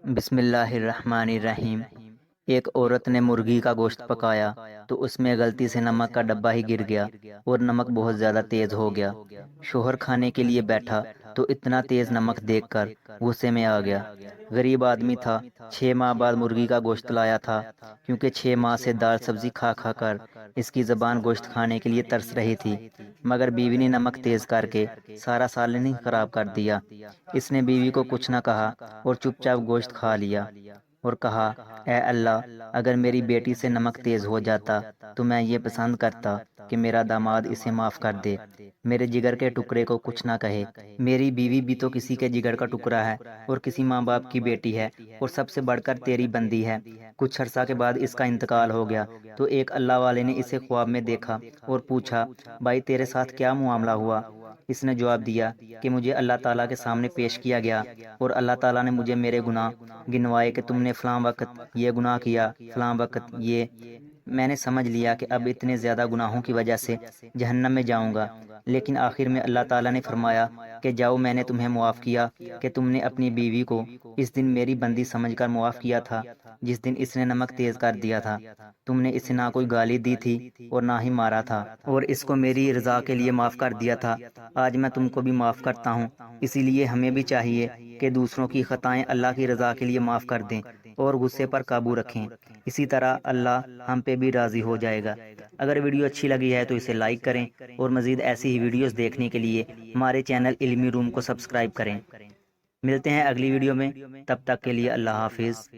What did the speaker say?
بسم اللہ الرحمن الرحیم۔ ایک عورت نے مرغی کا گوشت پکایا تو اس میں غلطی سے نمک کا ڈبہ ہی گر گیا اور نمک بہت زیادہ تیز ہو گیا۔ شوہر کھانے کے لیے بیٹھا تو اتنا تیز نمک دیکھ کر غصے میں آ گیا۔ غریب آدمی تھا، 6 ماہ بعد مرغی کا گوشت لایا تھا، کیونکہ 6 ماہ سے دال سبزی کھا کھا کر اس کی زبان گوشت کھانے کے لیے ترس رہی تھی، مگر بیوی نے نمک تیز کر کے سارا سالن ہی خراب کر دیا۔ اس نے بیوی کو کچھ نہ کہا اور چپ چاپ گوشت کھا لیا اور کہا، اے اللہ، اگر میری بیٹی سے نمک تیز ہو جاتا تو میں یہ پسند کرتا کہ میرا داماد اسے معاف کر دے، میرے جگر کے ٹکڑے کو کچھ نہ کہے۔ میری بیوی بھی تو کسی کے جگر کا ٹکڑا ہے اور کسی ماں باپ کی بیٹی ہے اور سب سے بڑھ کر تیری بندی ہے۔ کچھ عرصہ کے بعد اس کا انتقال ہو گیا تو ایک اللہ والے نے اسے خواب میں دیکھا اور پوچھا، بھائی تیرے ساتھ کیا معاملہ ہوا؟ اس نے جواب دیا کہ مجھے اللہ تعالیٰ کے سامنے پیش کیا گیا اور اللہ تعالیٰ نے مجھے میرے گناہ گنوائے کہ تم نے فلاں وقت یہ گناہ کیا، فلاں وقت یہ۔ میں نے سمجھ لیا کہ اب اتنے زیادہ گناہوں کی وجہ سے جہنم میں جاؤں گا، لیکن آخر میں اللہ تعالیٰ نے فرمایا کہ جاؤ، میں نے تمہیں معاف کیا کہ تم نے اپنی بیوی کو اس دن میری بندی سمجھ کر معاف کیا تھا جس دن اس نے نمک تیز کر دیا تھا۔ تم نے اسے نہ کوئی گالی دی تھی اور نہ ہی مارا تھا اور اس کو میری رضا کے لیے معاف کر دیا تھا۔ آج میں تم کو بھی معاف کرتا ہوں۔ اسی لیے ہمیں بھی چاہیے کہ دوسروں کی خطائیں اللہ کی رضا کے لیے معاف کر دیں اور غصے پر قابو رکھیں، اسی طرح اللہ ہم پہ بھی راضی ہو جائے گا۔ اگر ویڈیو اچھی لگی ہے تو اسے لائک کریں اور مزید ایسی ہی ویڈیوز دیکھنے کے لیے ہمارے چینل علمی روم کو سبسکرائب کریں۔ ملتے ہیں اگلی ویڈیو میں، تب تک کے لیے اللہ حافظ۔